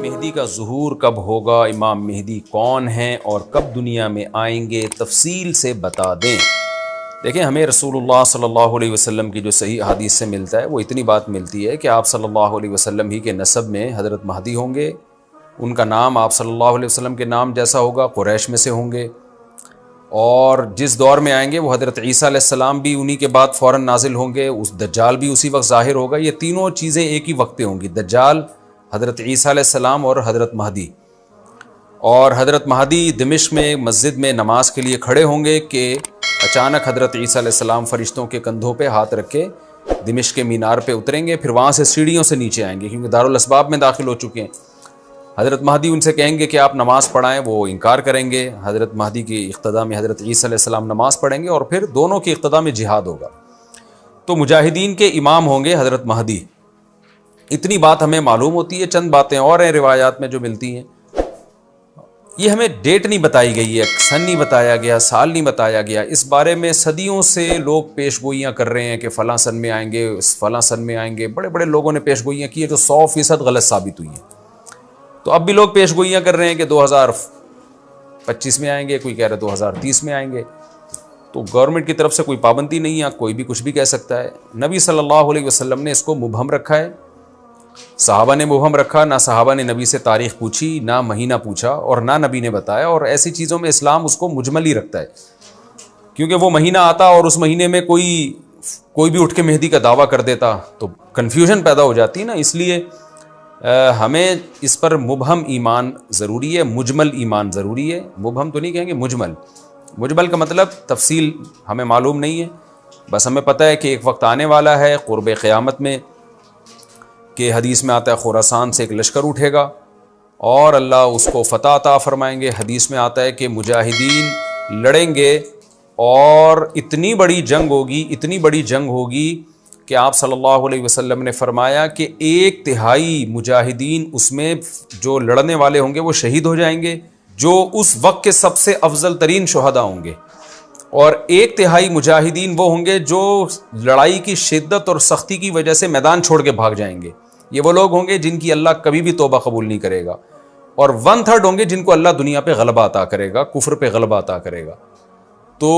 مہدی کا ظہور کب ہوگا، امام مہدی کون ہیں اور کب دنیا میں آئیں گے، تفصیل سے بتا دیں۔ دیکھیں، ہمیں رسول اللہ صلی اللہ علیہ وسلم کی جو صحیح حدیث سے ملتا ہے وہ اتنی بات ملتی ہے کہ آپ صلی اللہ علیہ وسلم ہی کے نسب میں حضرت مہدی ہوں گے، ان کا نام آپ صلی اللہ علیہ وسلم کے نام جیسا ہوگا، قریش میں سے ہوں گے، اور جس دور میں آئیں گے وہ حضرت عیسیٰ علیہ السلام بھی انہی کے بعد فوراً نازل ہوں گے، اس دجال بھی اسی وقت ظاہر ہوگا۔ یہ تینوں چیزیں ایک ہی وقت پہ ہوں گی، دجال، حضرت عیسیٰ علیہ السلام اور حضرت مہدی۔ اور حضرت مہدی دمشق میں مسجد میں نماز کے لیے کھڑے ہوں گے کہ اچانک حضرت عیسیٰ علیہ السلام فرشتوں کے کندھوں پہ ہاتھ رکھ کے دمشق کے مینار پہ اتریں گے، پھر وہاں سے سیڑھیوں سے نیچے آئیں گے کیونکہ دارالاسباب میں داخل ہو چکے ہیں۔ حضرت مہدی ان سے کہیں گے کہ آپ نماز پڑھائیں، وہ انکار کریں گے۔ حضرت مہدی کی اقتداء میں حضرت عیسیٰ علیہ السلام نماز پڑھیں گے اور پھر دونوں کی اقتداء میں جہاد ہوگا۔ تو مجاہدین کے امام ہوں گے حضرت مہدی، اتنی بات ہمیں معلوم ہوتی ہے۔ چند باتیں اور ہیں روایات میں جو ملتی ہیں، یہ ہمیں ڈیٹ نہیں بتائی گئی ہے، سن نہیں بتایا گیا، سال نہیں بتایا گیا۔ اس بارے میں صدیوں سے لوگ پیش گوئیاں کر رہے ہیں کہ فلاں سن میں آئیں گے، فلاں سن میں آئیں گے۔ بڑے بڑے لوگوں نے پیش گوئیاں کی ہیں جو 100% غلط ثابت ہوئی ہیں۔ تو اب بھی لوگ پیش گوئیاں کر رہے ہیں کہ 2025 میں آئیں گے، کوئی کہہ رہا ہے 2030 میں آئیں گے۔ تو گورنمنٹ کی طرف سے کوئی پابندی نہیں ہے، کوئی بھی کچھ بھی کہہ سکتا ہے۔ نبی صلی اللہ علیہ وسلم نے اس کو مبہم رکھا ہے، صحابہ نے مبہم رکھا، نہ صحابہ نے نبی سے تاریخ پوچھی، نہ مہینہ پوچھا، اور نہ نبی نے بتایا۔ اور ایسی چیزوں میں اسلام اس کو مجمل ہی رکھتا ہے، کیونکہ وہ مہینہ آتا اور اس مہینے میں کوئی بھی اٹھ کے مہدی کا دعویٰ کر دیتا تو کنفیوژن پیدا ہو جاتی نا۔ اس لیے ہمیں اس پر مبہم ایمان ضروری ہے، مجمل ایمان ضروری ہے۔ مبہم تو نہیں کہیں گے، مجمل کا مطلب تفصیل ہمیں معلوم نہیں ہے، بس ہمیں پتہ ہے کہ ایک وقت آنے والا ہے قرب قیامت میں کہ حدیث میں آتا ہے خراسان سے ایک لشکر اٹھے گا اور اللہ اس کو فتح عطا فرمائیں گے۔ حدیث میں آتا ہے کہ مجاہدین لڑیں گے اور اتنی بڑی جنگ ہوگی کہ آپ صلی اللہ علیہ وسلم نے فرمایا کہ 1/3 مجاہدین اس میں جو لڑنے والے ہوں گے وہ شہید ہو جائیں گے، جو اس وقت کے سب سے افضل ترین شہداء ہوں گے، اور 1/3 مجاہدین وہ ہوں گے جو لڑائی کی شدت اور سختی کی وجہ سے میدان چھوڑ کے بھاگ جائیں گے۔ یہ وہ لوگ ہوں گے جن کی اللہ کبھی بھی توبہ قبول نہیں کرے گا، اور 1/3 ہوں گے جن کو اللہ دنیا پہ غلبہ عطا کرے گا، کفر پہ غلبہ عطا کرے گا۔ تو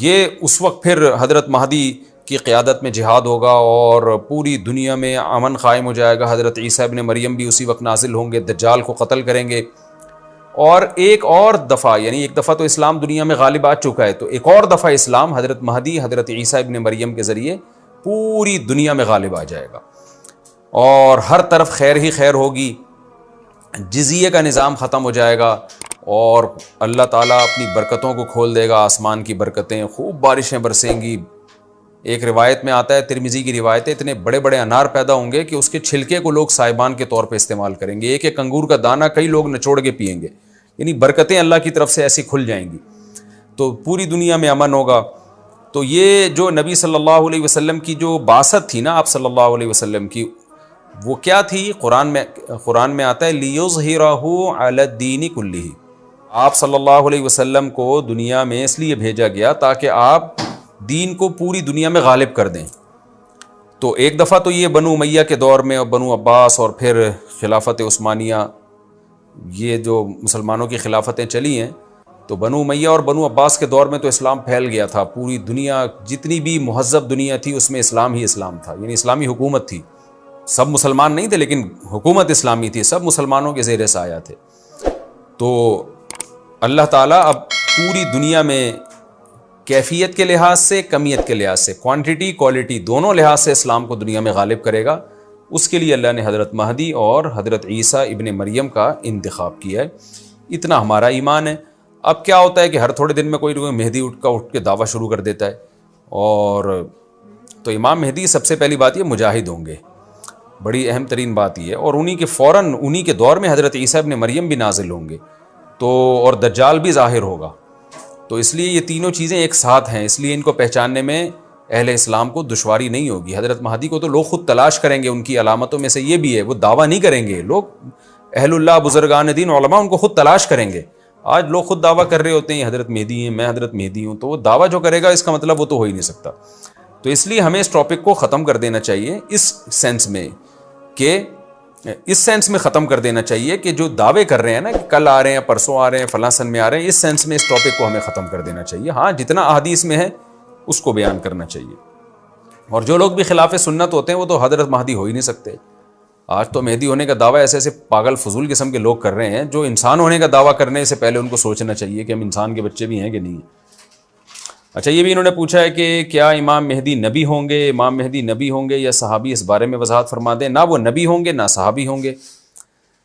یہ اس وقت پھر حضرت مہدی کی قیادت میں جہاد ہوگا اور پوری دنیا میں امن قائم ہو جائے گا۔ حضرت عیسیٰ ابن مریم بھی اسی وقت نازل ہوں گے، دجال کو قتل کریں گے، اور ایک اور دفعہ، یعنی ایک دفعہ تو اسلام دنیا میں غالب آ چکا ہے، تو ایک اور دفعہ اسلام حضرت مہدی حضرت عیسیٰ ابن مریم کے ذریعے پوری دنیا میں غالب آ جائے گا، اور ہر طرف خیر ہی خیر ہوگی، جزیے کا نظام ختم ہو جائے گا، اور اللہ تعالیٰ اپنی برکتوں کو کھول دے گا، آسمان کی برکتیں، خوب بارشیں برسیں گی۔ ایک روایت میں آتا ہے، ترمذی کی روایت ہے، اتنے بڑے بڑے انار پیدا ہوں گے کہ اس کے چھلکے کو لوگ سائبان کے طور پہ استعمال کریں گے، ایک ایک انگور کا دانہ کئی لوگ نچوڑ کے پئیں گے، یعنی برکتیں اللہ کی طرف سے ایسی کھل جائیں گی، تو پوری دنیا میں امن ہوگا۔ تو یہ جو نبی صلی اللہ علیہ وسلم کی جو بعثت تھی نا، آپ صلی اللہ علیہ وسلم کی، وہ کیا تھی؟ قرآن میں آتا ہے لِيُظْهِرَهُ عَلَى الدِّينِ كُلِّهِ۔ آپ صلی اللہ علیہ وسلم کو دنیا میں اس لیے بھیجا گیا تاکہ آپ دین کو پوری دنیا میں غالب کر دیں۔ تو ایک دفعہ تو یہ بنو امیہ کے دور میں، اور بنو عباس، اور پھر خلافت عثمانیہ، یہ جو مسلمانوں کی خلافتیں چلی ہیں، تو بنو امیہ اور بنو عباس کے دور میں تو اسلام پھیل گیا تھا، پوری دنیا، جتنی بھی مہذب دنیا تھی اس میں اسلام ہی اسلام تھا، یعنی اسلامی حکومت تھی، سب مسلمان نہیں تھے لیکن حکومت اسلامی تھی، سب مسلمانوں کے زیر سایہ تھے۔ تو اللہ تعالیٰ اب پوری دنیا میں کیفیت کے لحاظ سے، کمیت کے لحاظ سے، کوانٹٹی کوالٹی دونوں لحاظ سے اسلام کو دنیا میں غالب کرے گا۔ اس کے لیے اللہ نے حضرت مہدی اور حضرت عیسیٰ ابن مریم کا انتخاب کیا ہے۔ اتنا ہمارا ایمان ہے۔ اب کیا ہوتا ہے کہ ہر تھوڑے دن میں کوئی مہدی اٹھ کے دعویٰ شروع کر دیتا ہے، اور تو امام مہدی سب سے پہلی بات یہ مجاہد ہوں گے، بڑی اہم ترین بات یہ ہے، اور انہی کے دور میں حضرت عیسیٰ ابن مریم بھی نازل ہوں گے، تو اور دجال بھی ظاہر ہوگا۔ تو اس لیے یہ تینوں چیزیں ایک ساتھ ہیں، اس لیے ان کو پہچاننے میں اہل اسلام کو دشواری نہیں ہوگی۔ حضرت مہدی کو تو لوگ خود تلاش کریں گے، ان کی علامتوں میں سے یہ بھی ہے، وہ دعویٰ نہیں کریں گے، لوگ اہل اللہ، بزرگان دین، علماء ان کو خود تلاش کریں گے۔ آج لوگ خود دعویٰ کر رہے ہوتے ہیں حضرت مہدی ہیں، میں حضرت مہدی ہوں، تو وہ دعویٰ جو کرے گا اس کا مطلب وہ تو ہو ہی نہیں سکتا۔ تو اس لیے ہمیں اس ٹاپک کو ختم کر دینا چاہیے اس سینس میں کہ اس سینس میں ختم کر دینا چاہیے کہ جو دعوے کر رہے ہیں نا کہ کل آ رہے ہیں، پرسوں آ رہے ہیں، فلاں سن میں آ رہے ہیں، اس سینس میں اس ٹاپک کو ہمیں ختم کر دینا چاہیے. ہاں جتنا احادیث میں ہے اس کو بیان کرنا چاہیے. اور جو لوگ بھی خلاف سنت ہوتے ہیں وہ تو حضرت مہدی ہو ہی نہیں سکتے. آج تو مہدی ہونے کا دعویٰ ایسے ایسے پاگل فضول قسم کے لوگ کر رہے ہیں جو انسان ہونے کا دعویٰ کرنے سے پہلے ان کو سوچنا چاہیے کہ ہم انسان کے بچے بھی ہیں کہ نہیں. اچھا یہ بھی انہوں نے پوچھا ہے کہ کیا امام مہدی نبی ہوں گے؟ امام مہدی نبی ہوں گے یا صحابی؟ اس بارے میں وضاحت فرما دیں. نہ وہ نبی ہوں گے نہ صحابی ہوں گے،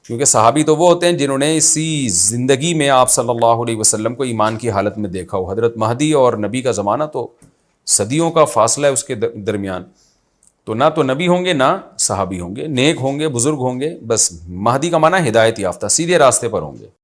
کیونکہ صحابی تو وہ ہوتے ہیں جنہوں نے اسی زندگی میں آپ صلی اللہ علیہ وسلم کو ایمان کی حالت میں دیکھا ہو. حضرت مہدی اور نبی کا زمانہ تو صدیوں کا فاصلہ ہے اس کے درمیان. تو نہ تو نبی ہوں گے نہ صحابی ہوں گے، نیک ہوں گے، بزرگ ہوں گے. بس مہدی کا معنی ہدایت یافتہ، سیدھے راستے پر ہوں گے.